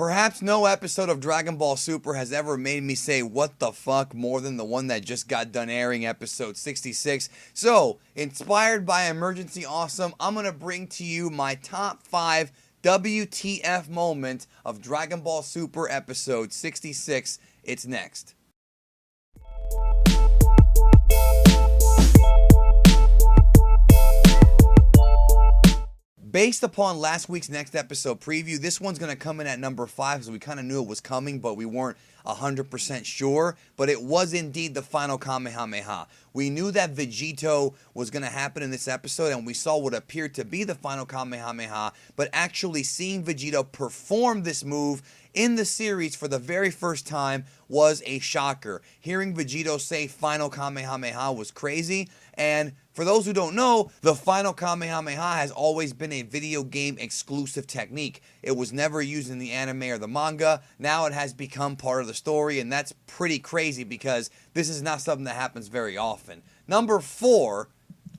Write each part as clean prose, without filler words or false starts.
Perhaps no episode of Dragon Ball Super has ever made me say what the fuck more than the one that just got done airing, episode 66. So, inspired by Emergency Awesome, I'm going to bring to you my top 5 WTF moment of Dragon Ball Super episode 66. It's next. Based upon last week's next episode preview, this one's going to come in at number 5 because we kind of knew it was coming, but we weren't 100% sure. But it was indeed the final Kamehameha. We knew that Vegito was going to happen in this episode, and we saw what appeared to be the final Kamehameha, but actually seeing Vegito perform this move in the series for the very first time was a shocker. Hearing Vegito say final Kamehameha was crazy, and for those who don't know, the final Kamehameha has always been a video game exclusive technique. It was never used in the anime or the manga. Now it has become part of the story, and that's pretty crazy because this is not something that happens very often. Number 4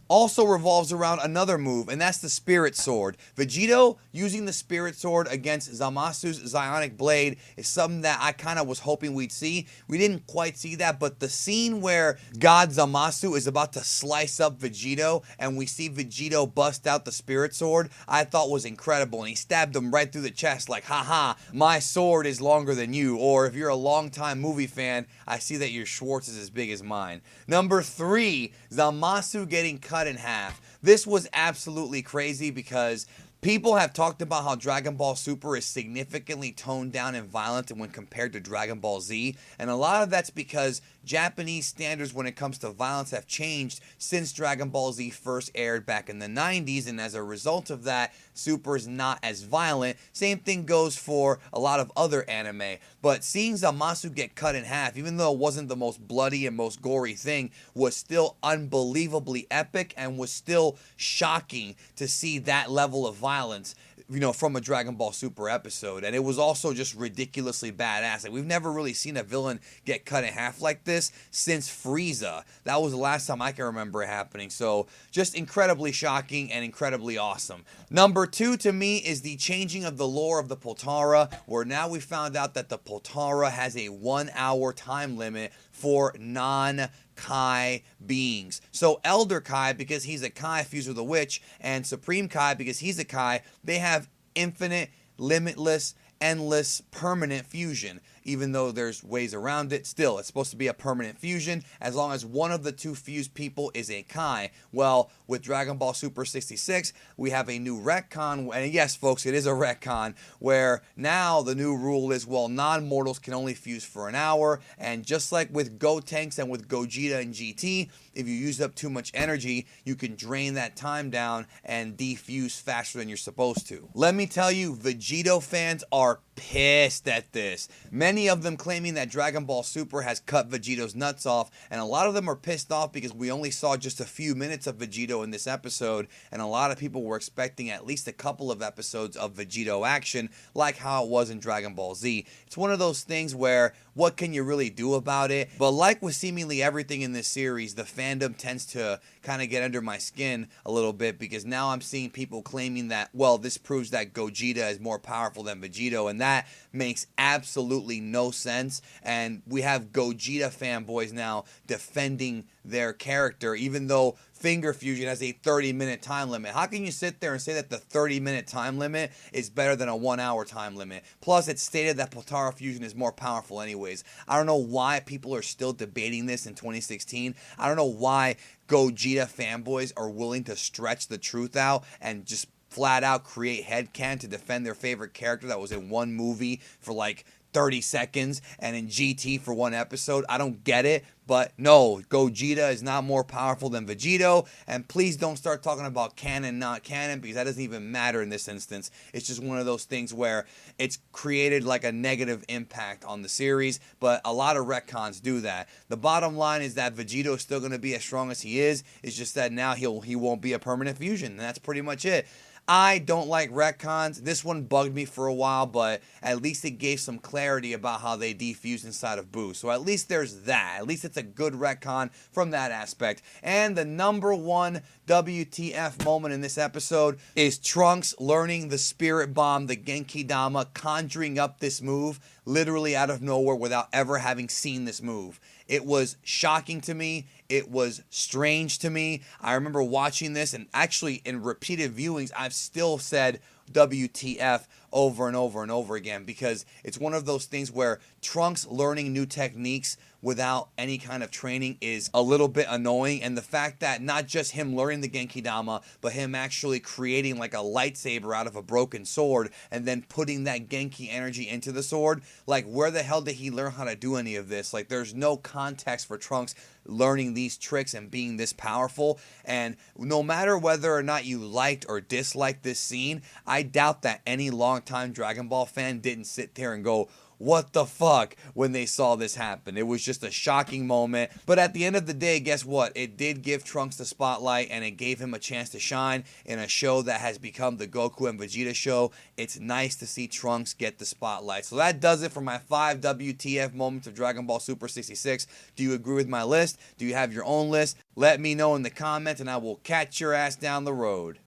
also revolves around another move, and that's the Spirit Sword. Vegito using the Spirit Sword against Zamasu's Zionic Blade is something that I kind of was hoping we'd see. We didn't quite see that, but the scene where God Zamasu is about to slice up Vegito, and we see Vegito bust out the Spirit Sword, I thought was incredible, and he stabbed him right through the chest like, haha, my sword is longer than you, or if you're a longtime movie fan, I see that your Schwartz is as big as mine. Number 3, Zamasu getting cut in half. This was absolutely crazy because people have talked about how Dragon Ball Super is significantly toned down and violent when compared to Dragon Ball Z, and a lot of that's because Japanese standards when it comes to violence have changed since Dragon Ball Z first aired back in the 90s, and as a result of that, Super is not as violent. Same thing goes for a lot of other anime, but seeing Zamasu get cut in half, even though it wasn't the most bloody and most gory thing, was still unbelievably epic and was still shocking to see that level of violence, you know, from a Dragon Ball Super episode. And it was also just ridiculously badass. Like, we've never really seen a villain get cut in half like this since Frieza. That was the last time I can remember it happening. So just incredibly shocking and incredibly awesome. Number 2 to me is the changing of the lore of the Potara, where now we found out that the Potara has a 1-hour time limit for non-Kai beings. So Elder Kai, because he's a Kai fused with a witch, and Supreme Kai, because he's a Kai, they have infinite, limitless, endless, permanent fusion. Even though there's ways around it, still, it's supposed to be a permanent fusion as long as one of the two fused people is a Kai. Well, with Dragon Ball Super 66, we have a new retcon, and yes, folks, it is a retcon, where now the new rule is, well, non-mortals can only fuse for an hour, and just like with Gotenks and with Gogeta and GT, if you use up too much energy, you can drain that time down and defuse faster than you're supposed to. Let me tell you, Vegito fans are pissed at this. Many of them claiming that Dragon Ball Super has cut Vegito's nuts off, and a lot of them are pissed off because we only saw just a few minutes of Vegito in this episode, and a lot of people were expecting at least a couple of episodes of Vegito action, like how it was in Dragon Ball Z. It's one of those things where, what can you really do about it? But like with seemingly everything in this series, the fandom tends to kind of get under my skin a little bit, because now I'm seeing people claiming that, well, this proves that Gogeta is more powerful than Vegito, and that makes absolutely no sense. And we have Gogeta fanboys now defending their character, even though Finger Fusion has a 30-minute time limit. How can you sit there and say that the 30-minute time limit is better than a 1-hour time limit? Plus, it's stated that Potara Fusion is more powerful anyways. I don't know why people are still debating this in 2016. I don't know why Gogeta fanboys are willing to stretch the truth out and just flat out create headcanon to defend their favorite character that was in one movie for like 30 seconds and in GT for one episode. I don't get it, but no, Gogeta is not more powerful than Vegito, and please don't start talking about canon, not canon, because that doesn't even matter in this instance. It's just one of those things where it's created like a negative impact on the series, but a lot of retcons do that. The bottom line is that Vegito is still going to be as strong as he is. It's just that now he won't be a permanent fusion, and that's pretty much it. I don't like retcons. This one bugged me for a while, but at least it gave some clarity clarity about how they defused inside of Boo. So at least there's that. At least it's a good retcon from that aspect. And the number one WTF moment in this episode is Trunks learning the Spirit Bomb, the Genki Dama, conjuring up this move literally out of nowhere without ever having seen this move. It was shocking to me. It was strange to me. I remember watching this, and actually in repeated viewings, I've still said WTF over and over and over again, because it's one of those things where Trunks learning new techniques without any kind of training is a little bit annoying. And the fact that not just him learning the Genki Dama, but him actually creating like a lightsaber out of a broken sword and then putting that Genki energy into the sword, like where the hell did he learn how to do any of this? Like there's no context for Trunks learning these tricks and being this powerful. And no matter whether or not you liked or disliked this scene, I doubt that any longtime Dragon Ball fan didn't sit there and go, what the fuck, when they saw this happen. It was just a shocking moment. But at the end of the day, guess what? It did give Trunks the spotlight, and it gave him a chance to shine in a show that has become the Goku and Vegeta show. It's nice to see Trunks get the spotlight. So that does it for my 5 WTF moments of Dragon Ball Super 66. Do you agree with my list? Do you have your own list? Let me know in the comments, and I will catch your ass down the road.